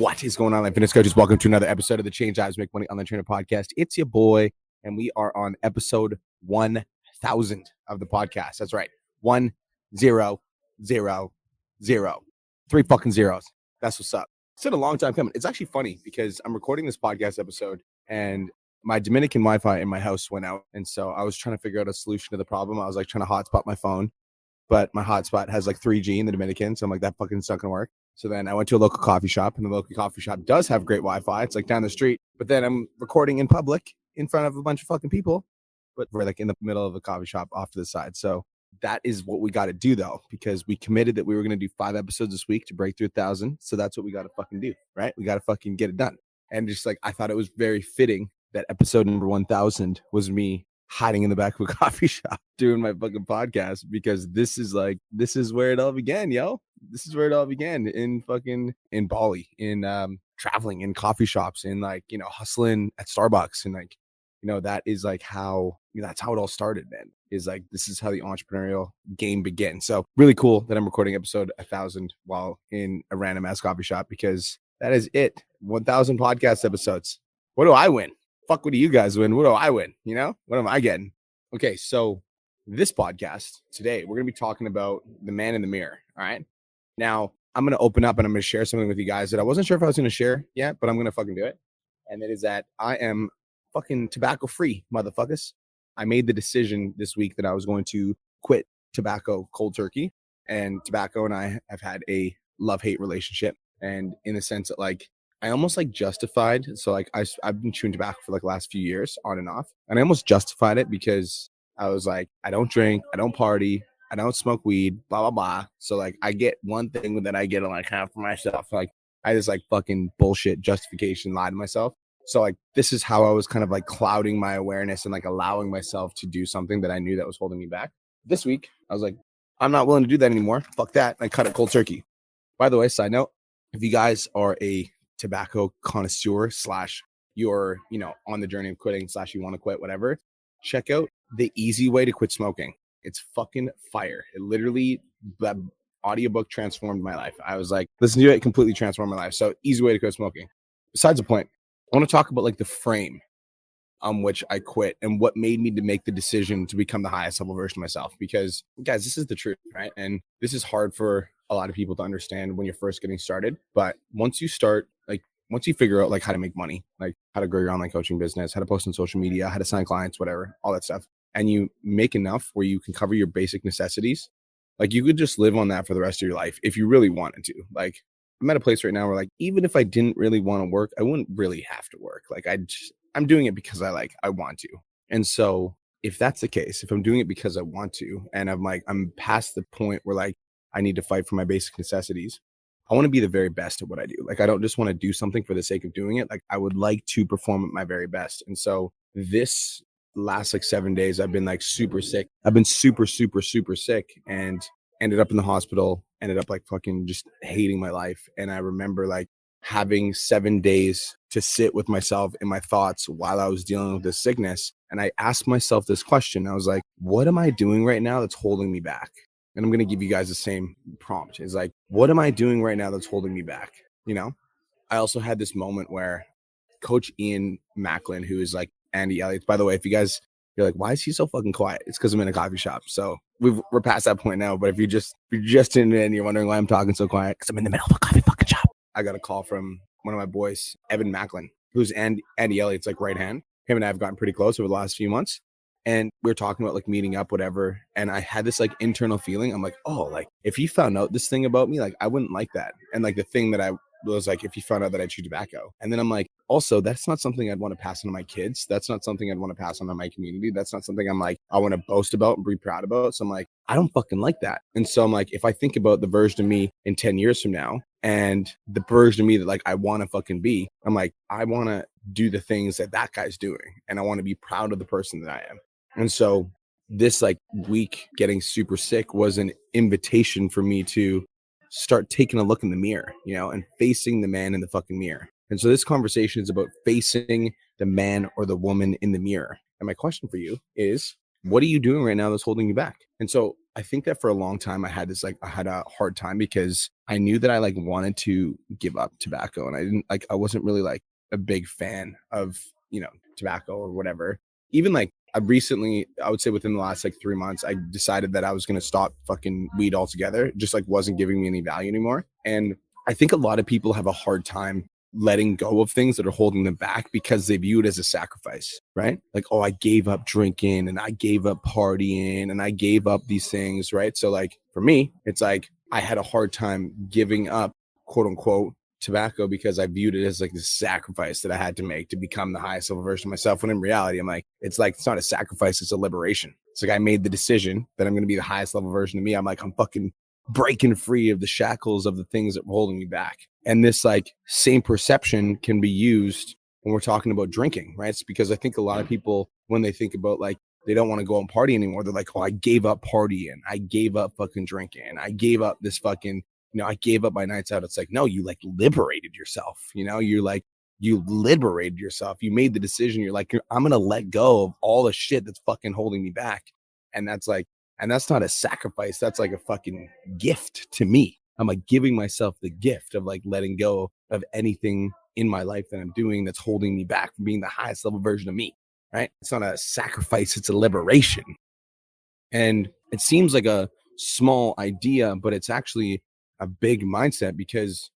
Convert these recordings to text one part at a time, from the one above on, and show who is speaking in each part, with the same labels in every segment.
Speaker 1: What is going on, Life Fitness Coaches? Welcome to another episode of the Change Lives Make Money Online Trainer Podcast. It's your boy, and we are on episode 1000 of the podcast. That's right, 1000. 3 fucking zeros. That's what's up. It's been a long time coming. It's actually funny because I'm recording this podcast episode, and my Dominican Wi-Fi in my house went out, and so I was trying to figure out a solution to the problem. I was like trying to hotspot my phone, but my hotspot has like 3G in the Dominican, so I'm like, that fucking not gonna work. So then I went to a local coffee shop, and the local coffee shop does have great Wi-Fi. It's like down the street, but then I'm recording in public in front of a bunch of fucking people, but we're like in the middle of a coffee shop off to the side. So that is what we got to do, though, because we committed that we were going to do 5 episodes this week to break through 1,000. So that's what we got to fucking do, right? We got to fucking get it done. And just like, I thought it was very fitting that episode number 1000 was me hiding in the back of a coffee shop doing my fucking podcast, because this is where it all began, yo. This is where it all began in Bali, in traveling in coffee shops, in like, you know, hustling at Starbucks. And like, you know, that is like how, you know, that's how it all started, man. Is like, this is how the entrepreneurial game began. So really cool that I'm recording episode 1000 while in a random ass coffee shop, because that is it. 1000 podcast episodes. What do I win? Fuck, what do you guys win? What do I win? You know, what am I getting? Okay, so this podcast today, we're going to be talking about the man in the mirror. All right. Now, I'm going to open up and I'm going to share something with you guys that I wasn't sure if I was going to share yet, but I'm going to fucking do it. And it is that I am fucking tobacco free, motherfuckers. I made the decision this week that I was going to quit tobacco cold turkey. And tobacco and I have had a love-hate relationship. And in the sense that, like, I almost like justified. So like I've been chewing tobacco for like the last few years on and off. And I almost justified it because I was like, I don't drink, I don't party, I don't smoke weed, blah, blah, blah. So like I get one thing that I get to like have for myself. Like I just like fucking bullshit justification, lie to myself. So like this is how I was kind of like clouding my awareness and like allowing myself to do something that I knew that was holding me back. This week, I was like, I'm not willing to do that anymore. Fuck that. And I cut it cold turkey. By the way, side note, if you guys are a tobacco connoisseur / you're, you know, on the journey of quitting / you want to quit, whatever, check out The Easy Way to Quit Smoking. It's fucking fire. It literally, that audiobook transformed my life. I was like, listen to it, completely transformed my life. So Easy Way to Quit Smoking. Besides the point, I want to talk about like the frame on which I quit and what made me to make the decision to become the highest level version of myself. Because guys, this is the truth, right? And this is hard for a lot of people to understand when you're first getting started. But once you start, like once you figure out like how to make money, like how to grow your online coaching business, how to post on social media, how to sign clients, whatever, all that stuff, and you make enough where you can cover your basic necessities, like you could just live on that for the rest of your life if you really wanted to. Like I'm at a place right now where like, even if I didn't really want to work, I wouldn't really have to work. Like I'm doing it because I want to. And so if that's the case, if I'm doing it because I want to, and I'm past the point where like I need to fight for my basic necessities, I want to be the very best at what I do. Like, I don't just want to do something for the sake of doing it. Like, I would like to perform at my very best. And so this last like 7 days, I've been like super sick. I've been super, super, super sick, and ended up in the hospital, ended up like fucking just hating my life. And I remember like having 7 days to sit with myself and my thoughts while I was dealing with this sickness. And I asked myself this question. I was like, what am I doing right now that's holding me back? And I'm going to give you guys the same prompt. Is like, what am I doing right now that's holding me back? You know, I also had this moment where Coach Ian Macklin, who is like Andy Elliott, by the way, if you guys, you're like, why is he so fucking quiet? It's because I'm in a coffee shop. So we're past that point now. But if you're just tuned in and you're wondering why I'm talking so quiet, because I'm in the middle of a coffee fucking shop. I got a call from one of my boys, Evan Macklin, who's Andy Elliott's like right hand. Him and I have gotten pretty close over the last few months. And we were talking about like meeting up, whatever. And I had this like internal feeling. I'm like, oh, like if he found out this thing about me, like I wouldn't like that. And like the thing that I was like, if he found out that I chew tobacco. And then I'm like, also, that's not something I'd want to pass on to my kids. That's not something I'd want to pass on to my community. That's not something I'm like, I want to boast about and be proud about. So I'm like, I don't fucking like that. And so I'm like, if I think about the version of me in 10 years from now and the version of me that like I want to fucking be, I'm like, I want to do the things that that guy's doing. And I want to be proud of the person that I am. And so this like week getting super sick was an invitation for me to start taking a look in the mirror, you know, and facing the man in the fucking mirror. And so this conversation is about facing the man or the woman in the mirror. And my question for you is, what are you doing right now that's holding you back? And so I think that for a long time I had a hard time because I knew that I like wanted to give up tobacco, and I wasn't really like a big fan of, tobacco or whatever. Even like I recently, I would say within the last like 3 months, I decided that I was going to stop fucking weed altogether. It just like wasn't giving me any value anymore. And I think a lot of people have a hard time letting go of things that are holding them back because they view it as a sacrifice, right? Like, oh, I gave up drinking and I gave up partying and I gave up these things, right? So, like, for me, it's like I had a hard time giving up, quote unquote, tobacco because I viewed it as like this sacrifice that I had to make to become the highest level version of myself. When in reality, I'm like, it's not a sacrifice, it's a liberation. It's like I made the decision that I'm going to be the highest level version of me. I'm like, I'm fucking breaking free of the shackles of the things that were holding me back. And this like same perception can be used when we're talking about drinking, right? It's because I think a lot of people, when they think about like, they don't want to go and party anymore, they're like, oh, I gave up partying. I gave up fucking drinking. I gave up this fucking, I gave up my nights out. It's like, no, you like liberated yourself. You're like, you liberated yourself. You made the decision. You're like, I'm going to let go of all the shit that's fucking holding me back. And that's like, and that's not a sacrifice. That's like a fucking gift to me. I'm like giving myself the gift of like letting go of anything in my life that I'm doing that's holding me back from being the highest level version of me, right? It's not a sacrifice, it's a liberation. And it seems like a small idea, but it's actually a big mindset because,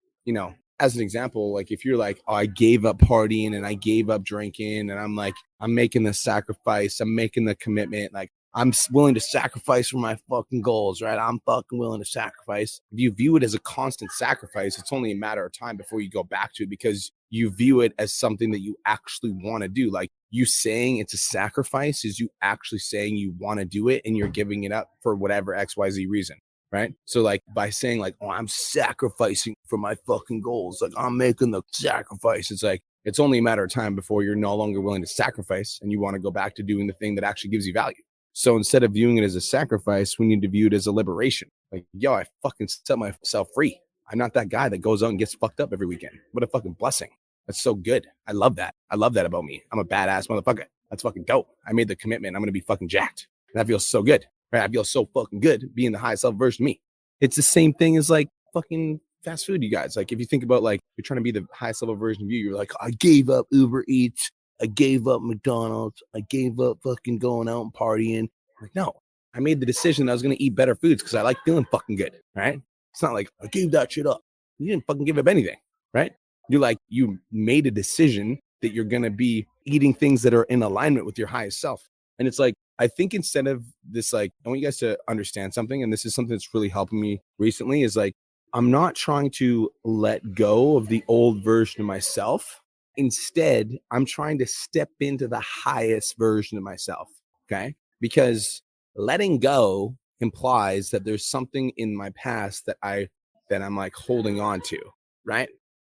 Speaker 1: as an example, like if you're like, oh, I gave up partying and I gave up drinking and I'm like, I'm making the sacrifice, I'm making the commitment, like I'm willing to sacrifice for my fucking goals, right? I'm fucking willing to sacrifice. If you view it as a constant sacrifice, it's only a matter of time before you go back to it because you view it as something that you actually want to do. Like you saying it's a sacrifice is you actually saying you want to do it and you're giving it up for whatever XYZ reason. Right. So like by saying like, oh, I'm sacrificing for my fucking goals, like I'm making the sacrifice. It's like, it's only a matter of time before you're no longer willing to sacrifice and you want to go back to doing the thing that actually gives you value. So instead of viewing it as a sacrifice, we need to view it as a liberation. Like, yo, I fucking set myself free. I'm not that guy that goes out and gets fucked up every weekend. What a fucking blessing. That's so good. I love that. I love that about me. I'm a badass motherfucker. That's fucking dope. I made the commitment. I'm going to be fucking jacked. And that feels so good. Right? I feel so fucking good being the highest level version of me. It's the same thing as like fucking fast food, you guys. Like if you think about like you're trying to be the highest level version of you, you're like, I gave up Uber Eats. I gave up McDonald's. I gave up fucking going out and partying. Like, no, I made the decision that I was going to eat better foods because I like feeling fucking good, right? It's not like I gave that shit up. You didn't fucking give up anything, right? You're like, you made a decision that you're going to be eating things that are in alignment with your highest self. And it's like, I think instead of this, like, I want you guys to understand something. And this is something that's really helping me recently is like, I'm not trying to let go of the old version of myself. Instead, I'm trying to step into the highest version of myself. Okay. Because letting go implies that there's something in my past that I'm like holding on to, right?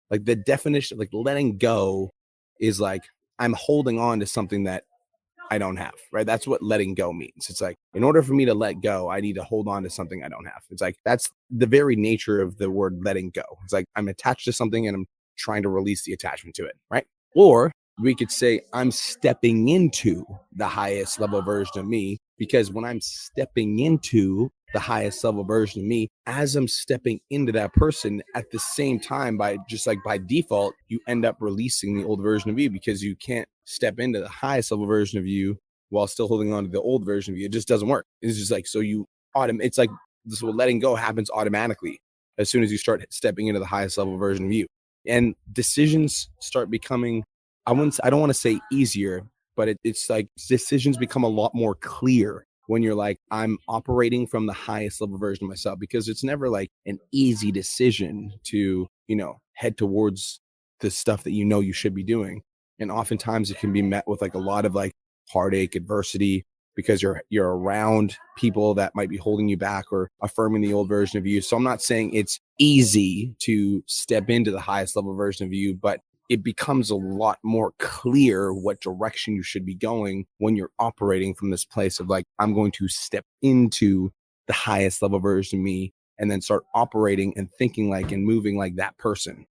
Speaker 1: Like the definition of like letting go is like I'm holding on to something that I don't have, right? That's what letting go means. It's like, in order for me to let go, I need to hold on to something I don't have. It's like, that's the very nature of the word letting go. It's like, I'm attached to something and I'm trying to release the attachment to it, right? Or we could say, I'm stepping into the highest level version of me because when I'm stepping into the highest level version of me, as I'm stepping into that person at the same time, by just like by default, you end up releasing the old version of you because you can't step into the highest level version of you while still holding on to the old version of you. It just doesn't work. It's just like, so it's like this, letting go happens automatically as soon as you start stepping into the highest level version of you. And decisions start becoming, I don't want to say easier, but it's like decisions become a lot more clear when you're like, I'm operating from the highest level version of myself, because it's never like an easy decision to, head towards the stuff that you should be doing. And oftentimes it can be met with like a lot of like heartache, adversity, because you're around people that might be holding you back or affirming the old version of you. So I'm not saying it's easy to step into the highest level version of you, but it becomes a lot more clear what direction you should be going when you're operating from this place of like, I'm going to step into the highest level version of me and then start operating and thinking like and moving like that person.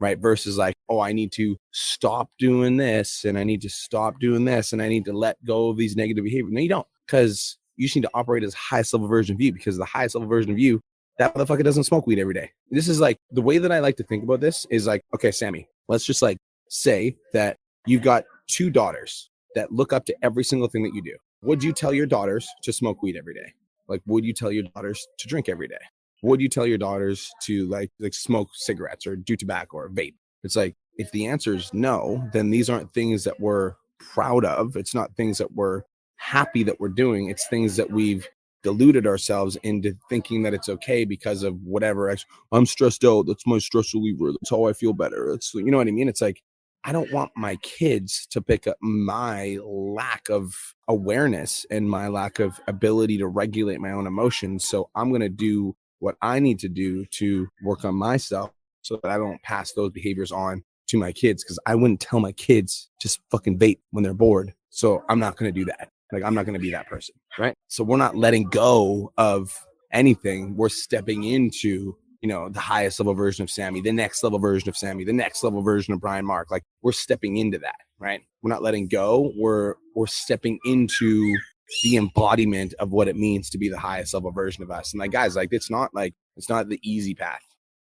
Speaker 1: Right. Versus like, oh, I need to stop doing this and I need to stop doing this and I need to let go of these negative behaviors. No, you don't. because you just need to operate as highest level version of you, because the highest level version of you, that motherfucker doesn't smoke weed every day. This is like the way that I like to think about this is like, okay, Sammy, let's just like say that you've got 2 daughters that look up to every single thing that you do. Would you tell your daughters to smoke weed every day? Like, would you tell your daughters to drink every day? Would you tell your daughters to like smoke cigarettes or do tobacco or vape? It's like, if the answer is no, then these aren't things that we're proud of. It's not things that we're happy that we're doing. It's things that we've deluded ourselves into thinking that it's okay because of whatever. I'm stressed out. That's my stress reliever. That's how I feel better. It's, you know what I mean? It's like, I don't want my kids to pick up my lack of awareness and my lack of ability to regulate my own emotions. So I'm going to do what I need to do to work on myself so that I don't pass those behaviors on to my kids, because I wouldn't tell my kids just fucking vape when they're bored. So I'm not going to do that. Like, I'm not going to be that person, right? So we're not letting go of anything. We're stepping into, you know, the highest level version of Sammy, the next level version of Sammy, the next level version of Brian Mark. Like, we're stepping into that, right? We're not letting go. We're stepping into the embodiment of what it means to be the highest level version of us. And like, guys, like, it's not the easy path,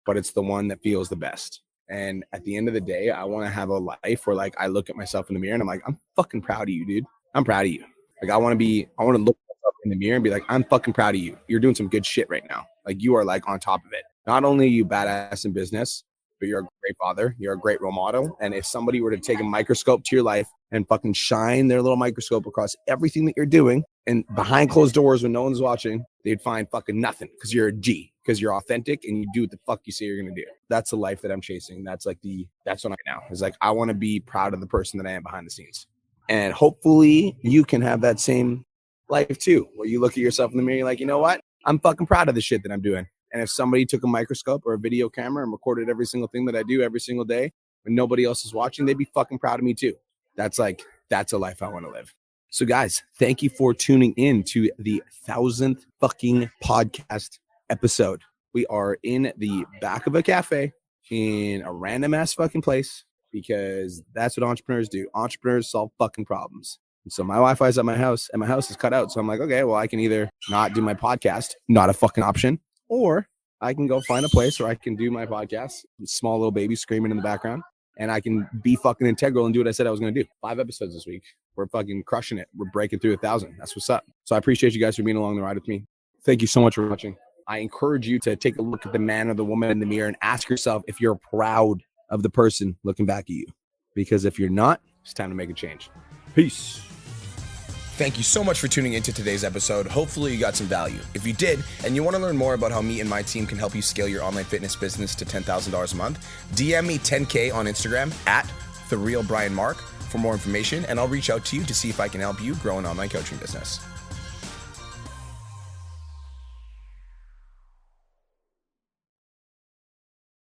Speaker 1: but it's the one that feels the best. And at the end of the day, I want to have a life where like I look at myself in the mirror and I'm like, I'm fucking proud of you, dude. I'm proud of you. Like, I want to look myself in the mirror and be like, I'm fucking proud of you. You're doing some good shit right now. Like, you are like on top of it. Not only are you badass in business, but you're a great father. You're a great role model. And if somebody were to take a microscope to your life and fucking shine their little microscope across everything that you're doing and behind closed doors when no one's watching, they'd find fucking nothing, because you're a G, because you're authentic and you do what the fuck you say you're going to do. That's the life that I'm chasing. That's what I now is like, I want to be proud of the person that I am behind the scenes. And hopefully you can have that same life too, where you look at yourself in the mirror, you're like, you know what? I'm fucking proud of the shit that I'm doing. And if somebody took a microscope or a video camera and recorded every single thing that I do every single day when nobody else is watching, they'd be fucking proud of me too. That's a life I want to live. So guys, thank you for tuning in to the 1000th fucking podcast episode. We are in the back of a cafe in a random ass fucking place, because that's what entrepreneurs do. Entrepreneurs solve fucking problems. And so my Wi-Fi is at my house and my house is cut out. So I'm like, okay, well, I can either not do my podcast, not a fucking option, or I can go find a place where I can do my podcast, small little baby screaming in the background, and I can be fucking integral and do what I said I was going to do. 5 episodes this week. We're fucking crushing it. We're breaking through 1,000. That's what's up. So I appreciate you guys for being along the ride with me. Thank you so much for watching. I encourage you to take a look at the man or the woman in the mirror and ask yourself if you're proud of the person looking back at you. Because if you're not, it's time to make a change. Peace. Thank you so much for tuning into today's episode. Hopefully you got some value. If you did, and you want to learn more about how me and my team can help you scale your online fitness business to $10,000 a month, DM me 10K on Instagram at TheRealBrianMark for more information, and I'll reach out to you to see if I can help you grow an online coaching business.